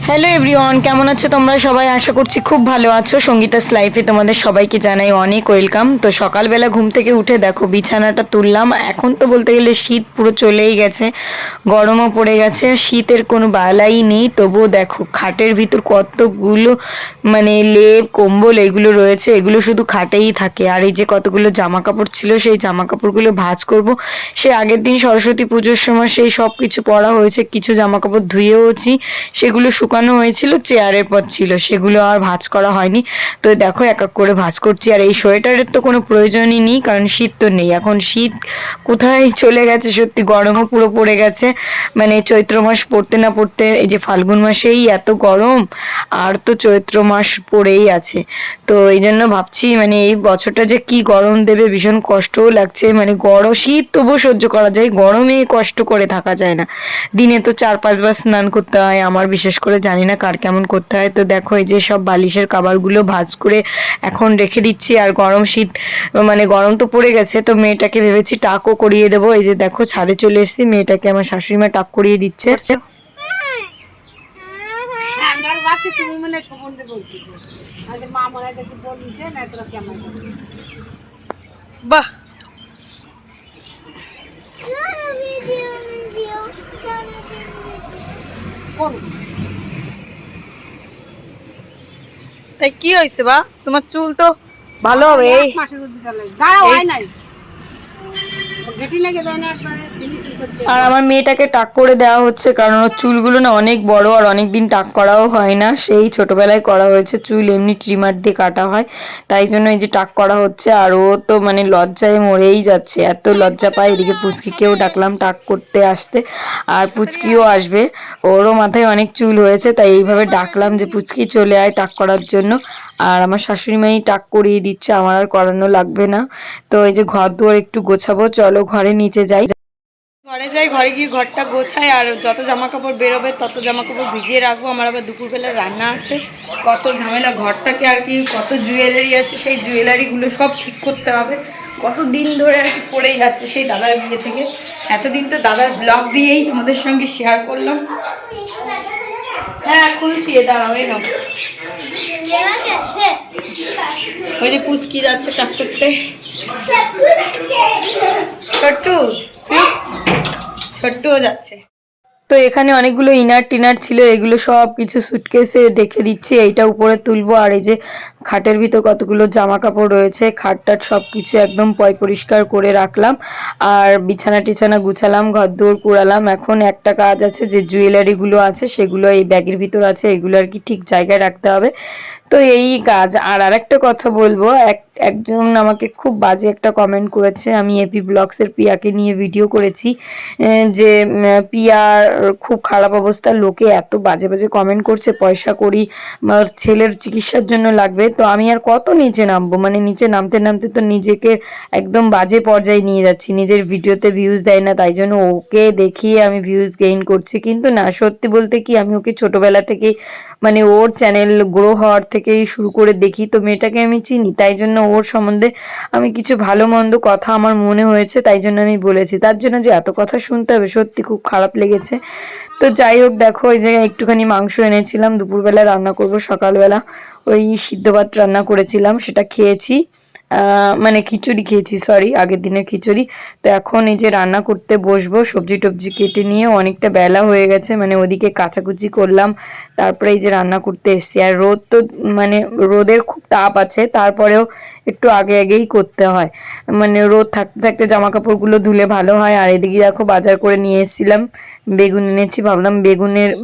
Hello everyone, কেমন আছো তোমরা সবাই? আশা করছি খুব ভালো আছো। সঙ্গীতাস লাইফে তোমাদের সবাইকে জানাই অনেক ওয়েলকাম। তো সকালবেলা ঘুম থেকে উঠে দেখো বিছানাটা তুললাম। এখন তো বলতে গেলে শীত পুরো চলেই গেছে, গরমও পড়ে গেছে, শীতের কোনো বালাই নেই। তবুও দেখো খাটের ভিতর কতগুলো লেপ কম্বল এগুলো রয়েছে, এগুলো শুধু খাটেই থাকে। আর এই যে কতগুলো জামা কাপড় ছিল, সেই জামা কাপড়গুলো ভাঁজ করব। সে আগের দিন সরস্বতী পুজোর সময় সেই সব কিছু পরা হয়েছে, কিছু জামা কাপড় ধুয়েওছি, সেগুলো শুকানো হয়েছিল, চেয়ারের পর ছিল, সেগুলো আর ভাঁজ করা হয়নি। তো দেখো এক এক করে ভাঁজ করছি। আর এই সোয়েটারের তো কোনো প্রয়োজনই নেই, কারণ শীত তো নেই এখন। শীত কোথায় চলে গেছে, সত্যি গরমও পুরো পড়ে গেছে। চৈত্র মাস পড়তে না পড়তে এই যে ফাল্গুন মাসেই এত গরম, আর তো চৈত্র মাস পড়েই আছে। তো এই জন্য ভাবছি এই বছরটা যে কি গরম দেবে, ভীষণ কষ্টও লাগছে। গরম শীত তবুও সহ্য করা যায়, গরমে কষ্ট করে থাকা যায় না। দিনে তো 4-5 বার স্নান করতে হয় আমার, বিশেষ করে, জানি না কার কেমন করতে হয়। তো দেখো এই যে সব বালিশের কাভারগুলো ভাঁজ করে এখন রেখে দিচ্ছি। আর গরম শীত গরম তো পড়ে গেছে, তো মেয়েটাকে ভেবেছি টাকও করিয়ে দেবো। এই যে দেখো ছাদে চলে এসেছি, মেয়েটাকে আমার শাশুড়ি মা টাক করিয়ে দিচ্ছে। বাহ, তাই কি হয়েছে বা? তোমার চুল তো ভালো হবে। আর আমার মেয়েটাকে টাক করে দেওয়া হচ্ছে, কারণ ওর চুলগুলো না অনেক বড়, আর অনেক দিন টাক করাও হয় না, সেই ছোটবেলায় করা হয়েছে। চুল এমনি ট্রিমার দিয়ে কাটা হয়, তাই জন্য এই যে টাক করা হচ্ছে। আর ও তো লজ্জায় মরেই যাচ্ছে, এত লজ্জা পায়। এদিকে পুচকিকেও ডাকলাম টাক করতে আসতে, আর পুচকিও আসবে, ওরও মাথায় অনেক চুল হয়েছে, তাই এইভাবে ডাকলাম যে পুচকি চলে আয় টাক করার জন্য। আর আমার শাশুড়ি মাই টাক করিয়ে দিচ্ছে, আমার আর করানো লাগবে না। তো এই যে ঘর দুয়ার একটু গোছাবো, চলো ঘরে নিচে যাই। ঘরে যাই, ঘরে গিয়ে ঘরটা গোছাই, আর যত জামা কাপড় বেরোবে তত জামা কাপড় ভিজিয়ে রাখবো। আমার আবার দুপুরবেলা রান্না আছে, কত ঝামেলা। ঘরটাকে আর কি কত জুয়েলারি আছে, সেই জুয়েলারিগুলো সব ঠিক করতে হবে। কত দিন ধরে আর কি পড়েই যাচ্ছে সেই দাদার বিয়ে থেকে। এতদিন তো দাদার ব্লগ দিয়েই তোমাদের সঙ্গে শেয়ার করলাম। হ্যাঁ খুলছি, দাঁড়াও এই নাও। ওই যে পুচকি যাচ্ছে টাক করতে, ছোট্টু ছোট্টুও যাচ্ছে। তো এখানে অনেকগুলো ইনার টিনার ছিল, এগুলো সব কিছু সুটকেসে রেখে দিচ্ছি, এইটা উপরে তুলবো। আর এই যে খাটের ভিতর কতগুলো জামা কাপড় রয়েছে, খাটটাট সব কিছু একদম পরিষ্কার করে রাখলাম। আর বিছানা টিছানা গুছালাম, ঘর দৌড় কুড়ালাম। এখন একটা কাজ আছে, যে জুয়েলারিগুলো আছে সেগুলো এই ব্যাগের ভিতর আছে, এগুলো আর কি ঠিক জায়গায় রাখতে হবে। তো এই কাজ। আর আরেকটা কথা বলবো, একজন আমাকে খুব বাজে একটা কমেন্ট করেছে। আমি এপি ব্লগসের পিয়াকে নিয়ে ভিডিও করেছি, যে পিয়ার খুব খারাপ অবস্থা, লোকে এত বাজে বাজে কমেন্ট করছে, পয়সা করি ছেলের চিকিৎসার জন্য লাগবে। তো আমি আর কত নিচে নামবো, নিচে নামতে নামতে তো নিজেকে একদম বাজে পর্যায়ে নিয়ে যাচ্ছি। নিজের ভিডিওতে ভিউজ দেয় না, তাই জন্য ওকে দেখিয়ে আমি ভিউজ গেইন করছি। কিন্তু না, সত্যি বলতে কি, আমি ওকে ছোটবেলা থেকেই ওর চ্যানেল গ্রো হওয়ার থেকেই শুরু করে দেখি, তো মেয়েটাকে আমি চিনি, তাই জন্য ওর সম্বন্ধে আমি কিছু ভালো মন্দ কথা আমার মনে হয়েছে, তাই জন্য আমি বলেছি। তার জন্য যে এত কথা শুনতে হবে, সত্যি খুব খারাপ লেগেছে। তো যাই হোক, দেখো ওই যে একটুখানি মাংস এনেছিলাম, দুপুরবেলা রান্না করব, সকালবেলা ওই সিদ্ধ ভাত রান্না করেছিলাম, সেটা খেয়েছি। খিচুড়ি খেয়েছি, সরি, আগের দিনের খিচুড়ি। তো এখন এই যে রান্না করতে বসবো, সবজি টবজি কেটে নিয়ে, অনেকটা বেলা হয়ে গেছে, ওদিকে কাচাকুচি করলাম, তারপরে এই যে রান্না করতে এসছি। আর রোদ তো রোদের খুব তাপ আছে, তারপরেও একটু আগে আগেই করতে হয়, রোদ থাকতে থাকতে জামা কাপড়গুলো ধুলে ভালো হয়। আর এদিকে দেখো বাজার করে নিয়ে এসেছিলাম, বেগুন এনেছি, ভাবলাম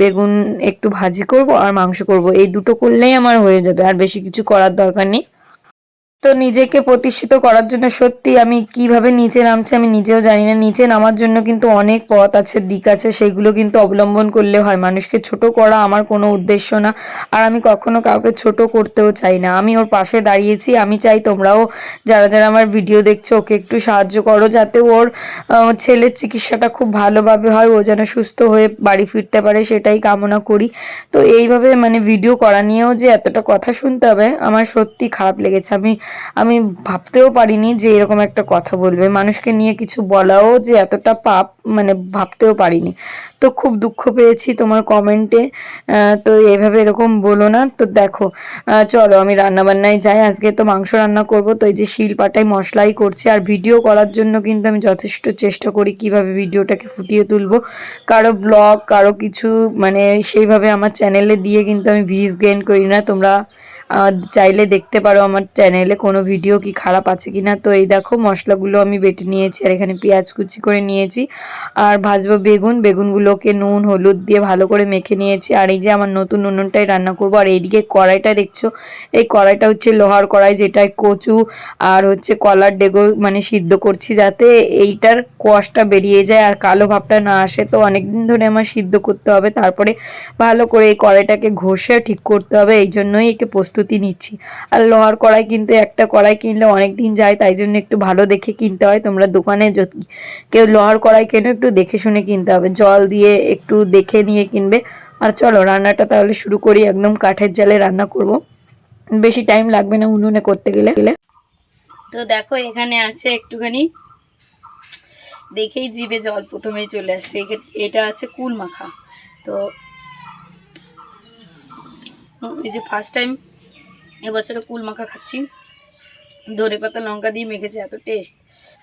বেগুন একটু ভাজি করব আর মাংস করব, এই দুটো করলেই আমার হয়ে যাবে, আর বেশি কিছু করার দরকার নেই। তো নিজেকে প্রতিষ্ঠিত করার জন্য সত্যি আমি কিভাবে নিচে নামছি আমি নিজেও জানি না। নিচে নামার জন্য কিন্তু অনেক পথ আছে, দিক আছে, সেইগুলো কিন্তু অবলম্বন করলে হয়। মানুষকে ছোট করা আমার কোনো উদ্দেশ্য না, আর আমি কখনো কাউকে ছোট করতেও চাই না। আমি ওর পাশে দাঁড়িয়েছি, আমি চাই তোমরাও যারা যারা আমার ভিডিও দেখছো ওকে একটু সাহায্য করো, যাতে ওর ছেলের চিকিৎসাটা খুব ভালোভাবে হয়, ও যেন সুস্থ হয়ে বাড়ি ফিরতে পারে, সেটাই কামনা করি। তো এইভাবে ভিডিও করা নিয়েও যে এতটা কথা শুনতে হবে, আমার সত্যি খারাপ লেগেছে। আমি আমি ভাবতেও পারিনি যে এরকম একটা কথা বলবে, মানুষকে নিয়ে কিছু বলাও যে এতটা পাপ, মানে ভাবতেও পারিনি। তো খুব দুঃখ পেয়েছি তোমার কমেন্টে। তো এভাবে এরকম বলো না। তো দেখো চলো আমি রান্নাবান্নায় যাই। আজকে তো মাংস রান্না করব, তো এই যে শিলপাটায় মশলাই করছি। আর ভিডিও করার জন্য কিন্তু আমি যথেষ্ট চেষ্টা করি কিভাবে ভিডিওটাকে ফুটিয়ে তুলবো। কারো ব্লগ কারো কিছু মানে সেইভাবে আমার চ্যানেলে দিয়ে কিন্তু আমি ভিউজ গেইন করি না। তোমরা চাইলে দেখতে পারো আমার চ্যানেলে কোনো ভিডিও কি খারাপ আছে কি না। তো এই দেখো মশলাগুলো আমি বেটে নিয়েছি, আর এখানে পেঁয়াজ কুচি করে নিয়েছি। আর ভাজবো বেগুনগুলোকে নুন হলুদ দিয়ে ভালো করে মেখে নিয়েছি। আর এই যে আমার নতুন উনুনটাই রান্না করব। আর এইদিকে কড়াইটা দেখছো, এই কড়াইটা হচ্ছে লোহার কড়াই, যেটায় কচু আর হচ্ছে কলার ডেগো মানে সিদ্ধ করছি, যাতে এইটার কোয়াশটা বেরিয়ে যায় আর কালো ভাবটা না আসে। তো অনেকদিন ধরে আমার সিদ্ধ করতে হবে, তারপরে ভালো করে এই কড়াইটাকে ঘষে ঠিক করতে হবে, এই জন্যই একে প্রস্তুতি নিচ্ছি। আর লোহার কড়াই কিন্তু একটা কড়াই কিনলে অনেক দিন যায়, তাই জন্য একটু ভালো দেখে কিনতে হয়। তোমরা দোকানে যদি কেউ লোহার কড়াই কেনো একটু দেখে শুনে কিনতে হবে, জল দিয়ে একটু দেখে নিয়ে কিনবে। আর চলো রান্নাটা তাহলে শুরু করি। একদম কাঠের জালে রান্না করব, বেশি টাইম লাগবে না উনুনে করতে গেলে। তো দেখো এখানে আছে একটুখানি, দেখেই জিভে জল প্রথমেই চলে আসছে। এটা আছে কুল মাখা। তো এই যে ফার্স্ট টাইম এবছরে কুল মাখা খাচ্ছি, ধনে পাতা লঙ্কা দিয়ে মেখেছে, এত টেস্ট।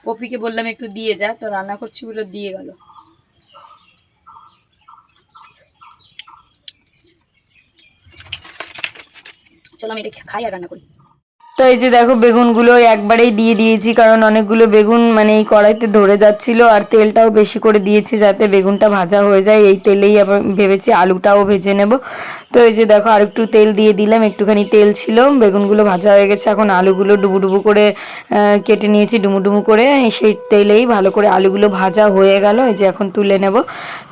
পপিকে বললাম একটু দিয়ে যা, তো রান্না করছি বলে দিয়ে গেল। চলো আমি এটা খাই আর রান্না করি। তো এই যে দেখো বেগুনগুলো একবারেই দিয়ে দিয়েছি, কারণ অনেকগুলো বেগুন মানে এই কড়াইতে ধরে যাচ্ছিল। আর তেলটাও বেশি করে দিয়েছি যাতে বেগুনটা ভাজা হয়ে যায়। এই তেলেই আবার ভেবেছি আলুটাও ভেজে নেব। তো এই যে দেখো আর একটু তেল দিয়ে দিলাম, একটুখানি তেল ছিল, বেগুনগুলো ভাজা হয়ে গেছে। এখন আলুগুলো ডুবু ডুবু করে কেটে নিয়েছি, ডুমু ডুমু করে। সেই তেলেই ভালো করে আলুগুলো ভাজা হয়ে গেল। এই যে এখন তুলে নেব।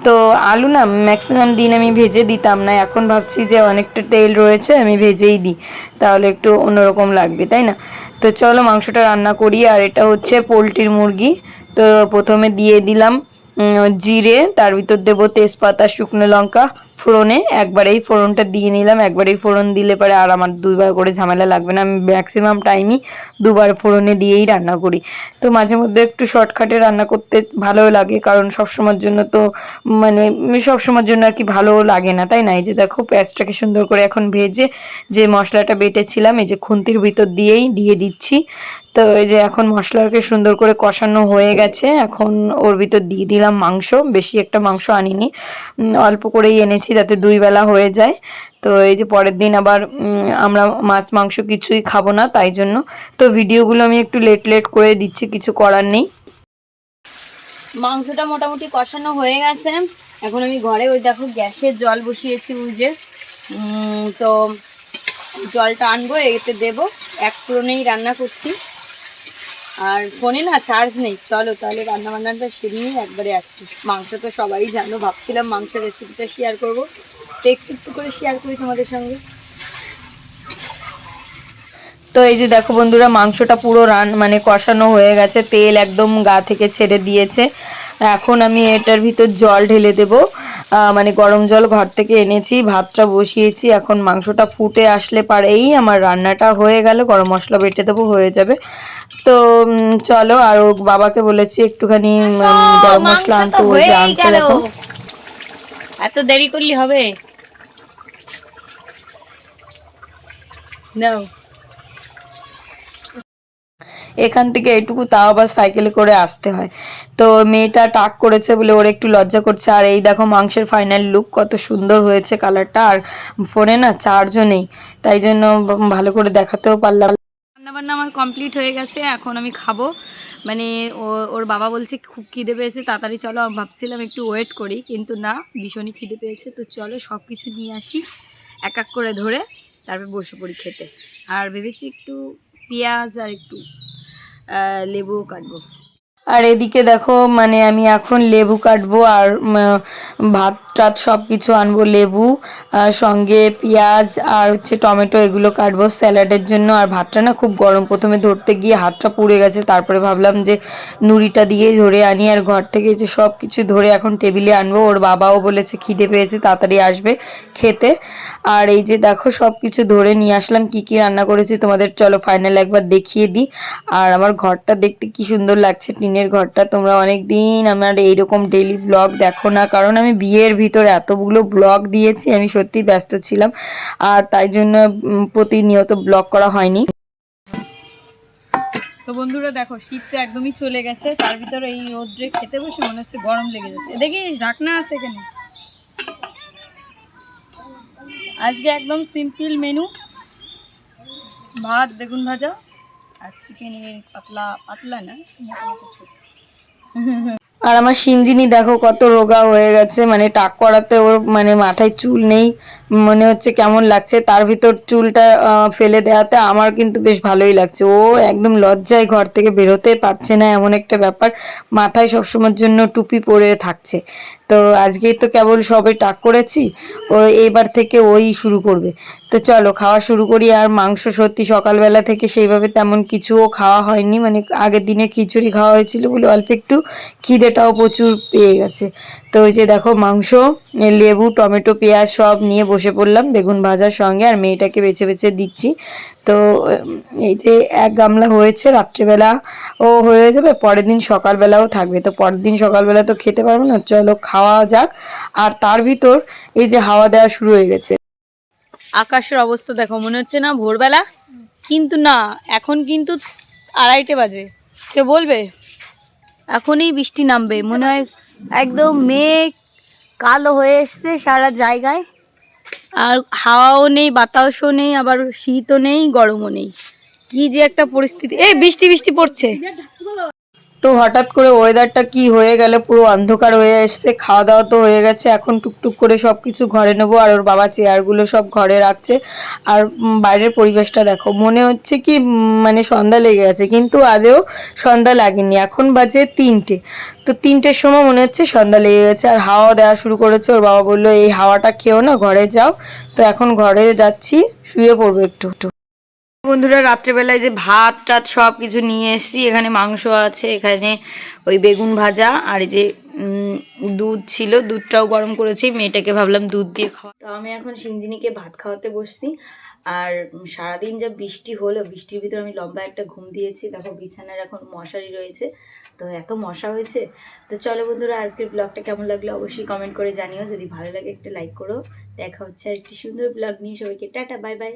তো আলু না ম্যাক্সিমাম দিন আমি ভেজে দিতাম না, এখন ভাবছি যে অনেকটা তেল রয়েছে আমি ভেজেই দিই, তাহলে একটু অন্যরকম লাগবে, তাই না? তো চলো মাংসটা রান্না করি। আর এটা হচ্ছে পোলট্রির মুরগি। তো প্রথমে দিয়ে দিলাম জিরে, তার ভিতর দেবো তেজপাতা শুকনো লঙ্কা ফোড়নে। একবারেই ফোড়নটা দিয়ে নিলাম, একবারেই ফোড়ন দিলে পরে আর আমার দুইবার করে ঝামেলা লাগবে না। আমি ম্যাক্সিমাম টাইমই দুবার ফোড়নে দিয়েই রান্না করি। তো মাঝে মধ্যে একটু শর্টকাটে রান্না করতে ভালো লাগে, কারণ সবসময়ের জন্য তো মানে সবসময়ের জন্য আর কি ভালো লাগে না, তাই না? এই যে দেখো পেঁয়াজটাকে সুন্দর করে এখন ভেজে যে মশলাটা বেটেছিলাম এই যে খুন্তির ভিতর দিয়েই দিয়ে দিচ্ছি। তো এই যে এখন মশলাকে সুন্দর করে কষানো হয়ে গেছে, এখন ওর ভিতর দিয়ে দিলাম মাংস। বেশি একটা মাংস আনিনি, অল্প করেই এনেছি যাতে দুই বেলা হয়ে যায়। তো এই যে পরের দিন আবার আমরা মাছ মাংস কিছুই খাবো না, তাই জন্য তো ভিডিওগুলো আমি একটু লেট লেট করে দিচ্ছি, কিছু করার নেই। মাংসটা মোটামুটি কষানো হয়ে গেছে। এখন আমি ঘরে ওই দেখো গ্যাসের জল বসিয়েছি, ওই যে তো জলটা আনবো, এতে দেবো। এক ফোড়নেই রান্না করছি, আর ফোনে না চার্জ নেই। চলো তাহলে রান্না বান্নাটা সেরে নিয়ে একবারে আসছি। মাংস তো সবাই জানো, ভাবছিলাম মাংসের রেসিপিটা শেয়ার করবো, তো একটু একটু করে শেয়ার করি তোমাদের সঙ্গে। তো এই যে দেখো বন্ধুরা মাংসটা পুরো মানে কষানো হয়ে গেছে, তেল একদম গা থেকে ছেড়ে দিয়েছে। এখন আমি এটার ভিতর জল ঢেলে দেব, মানে গরম জল ঘর থেকে এনেছি, ভাতটা বসিয়েছি। এখন মাংসটা ফুটে আসলে পারেই আমার রান্নাটা হয়ে গেল, গরম মশলা বেটে দেবো, হয়ে যাবে। তো চলো, আর বাবাকে বলেছি একটুখানি গরম মশলা আনতে, ওই যে আনছে দেখো। এত দেরি করলি হবে নাও। এখান থেকে এইটুকু তাও আবার সাইকেলে করে আসতে হয়। তো মেয়েটা টাক করেছে বলে ওর একটু লজ্জা করছে। আর এই দেখো মাংসের ফাইনাল লুক কত সুন্দর হয়েছে কালারটা। আর ফোনে না চার্জও নেই, তাই জন্য ভালো করে দেখাতেও পারলাম। রান্নাবান্না আমার কমপ্লিট হয়ে গেছে, এখন আমি খাবো। মানে ওর বাবা বলছে খুব খিদে পেয়েছে, তাড়াতাড়ি চলো। আমি ভাবছিলাম একটু ওয়েট করি, কিন্তু না, ভীষণই খিদে পেয়েছে। তো চলো সব কিছু নিয়ে আসি এক এক করে ধরে, তারপর বসে পড়ি খেতে। আর ভেবেছি একটু পেঁয়াজ আর একটু লেবুও কাটবো। আর এদিকে দেখো মানে আমি এখন লেবু কাটবো আর ভাত টাত সব কিছু আনবো, লেবু সঙ্গে পেঁয়াজ আর হচ্ছে টমেটো, এগুলো কাটবো স্যালাডের জন্য। আর ভাতটা না খুব গরম, প্রথমে ধরতে গিয়ে হাতটা পুড়ে গেছে, তারপরে ভাবলাম যে নুড়িটা দিয়ে ধরে আনি। আর ঘর থেকে যে সব কিছু ধরে এখন টেবিলে আনবো। ওর বাবাও বলেছে খিদে পেয়েছে, তাড়াতাড়ি আসবে খেতে। আর এই যে দেখো সব কিছু ধরে নিয়ে আসলাম, কি কি রান্না করেছি তোমাদের চলো ফাইনাল একবার দেখিয়ে দিই। আর আমার ঘরটা দেখতে কি সুন্দর লাগছে, টিনের ঘরটা। তোমরা অনেক দিন আমার এইরকম ডেইলি ব্লগ দেখো না, কারণ আমি বিয়ের ভিতরে এতগুলো ব্লগ দিয়েছি, আমি সত্যি ব্যস্ত ছিলাম আর তাই জন্য প্রতিনিয়ত ব্লগ করা হয়নি। তো বন্ধুরা দেখো শীত তো একদমই চলে গেছে, তার ভিতরে এই রোদ্রে খেতে বসে মনে হচ্ছে গরম লেগে যাচ্ছে। দেখিস ঢাকনা আছে এখানে। আজকে একদম সিম্পল মেনু, ভাত বেগুন ভাজা আর চিকেনের পাতলা পাতলা না মোটামুটি। আর আমার সিঞ্জিনি দেখো কত রোগা হয়ে গেছে, মানে টাক করাতে ওর মানে মাথায় চুল নেই, মনে হচ্ছে কেমন লাগছে। তার ভিতর চুলটা ফেলে দেওয়াতে আমার কিন্তু বেশ ভালোই লাগছে। ও একদম লজ্জায় ঘর থেকে বেরোতে পারছে না, এমন একটা ব্যাপার। মাথায় সবসময়ের জন্য টুপি পরে থাকছে। তো আজকেই তো কেবল সবে টাক করেছি, ও এইবার থেকে ওই শুরু করবে। তো চলো খাওয়া শুরু করি। আর মাংস সত্যি সকালবেলা থেকে সেইভাবে তেমন কিছুও খাওয়া হয়নি, মানে আগের দিনে খিচুড়ি খাওয়া হয়েছিল বলে অল্প একটু খিদেটাও প্রচুর পেয়ে গেছে। তো ওই যে দেখো মাংস, লেবু টমেটো পেঁয়াজ সব নিয়ে বসে পড়লাম বেগুন ভাজার সঙ্গে, আর মেয়েটাকে বেছে বেছে দিচ্ছি। তো এই যে এক গামলা হয়েছে, রাত্রেবেলা ও হয়ে যাবে, পরের দিন সকালবেলাও থাকবে। তো পরের দিন সকালবেলা তো খেতে পারবো না, চলো খাওয়া যাক। আর তার ভিতর এই যে হাওয়া দেওয়া শুরু হয়ে গেছে। আকাশের অবস্থা দেখো, মনে হচ্ছে না ভোরবেলা, কিন্তু না, এখন কিন্তু 2:30 বাজে। কেউ বলবে এখনই বৃষ্টি নামবে মনে হয়। একদম মেঘ কালো হয়ে এসছে সারা জায়গায়, আর হাওয়াও নেই বাতাসও নেই, আবার শীতও নেই গরমও নেই, কি যে একটা পরিস্থিতি। এই বৃষ্টি বৃষ্টি পড়ছে। তো হঠাৎ করে ওয়েদারটা কি হয়ে গেল, পুরো অন্ধকার হয়ে এসছে। খাওয়া দাওয়া তো হয়ে গেছে, এখন টুকটুক করে সব কিছু ঘরে নেবো। আর ওর বাবা চেয়ারগুলো সব ঘরে রাখছে। আর বাইরের পরিবেশটা দেখো, মনে হচ্ছে কি মানে সন্ধ্যা লেগে গেছে, কিন্তু আদেও সন্ধ্যা লাগেনি। এখন বাজে 3টে, তো 3টের সময় মনে হচ্ছে সন্ধ্যা লেগে গেছে। আর হাওয়া দেওয়া শুরু করেছে। ওর বাবা বললো এই হাওয়াটা খেও না, ঘরে যাও। তো এখন ঘরে যাচ্ছি, শুয়ে পড়বো একটু। বন্ধুরা রাত্রেবেলায় যে ভাত টাত সব কিছু নিয়ে এসেছি, এখানে মাংস আছে, এখানে ওই বেগুন ভাজা, আর এই যে দুধ ছিল, দুধটাও গরম করেছি, মেয়েটাকে ভাবলাম দুধ দিয়ে খাওয়া। তো আমি এখন সিঞ্জিনিকে ভাত খাওয়াতে বসছি। আর সারাদিন যা বৃষ্টি হলো, বৃষ্টির ভিতরে আমি লম্বা একটা ঘুম দিয়েছি। দেখো বিছানার এখন মশারি রয়েছে, তো এত মশা হয়েছে। তো চলো বন্ধুরা আজকের ব্লগটা কেমন লাগলো অবশ্যই কমেন্ট করে জানিও, যদি ভালো লাগে একটা লাইক করো। দেখা হচ্ছে আর একটি সুন্দর ব্লগ নিয়ে, সবাইকে টাটা বাই বাই।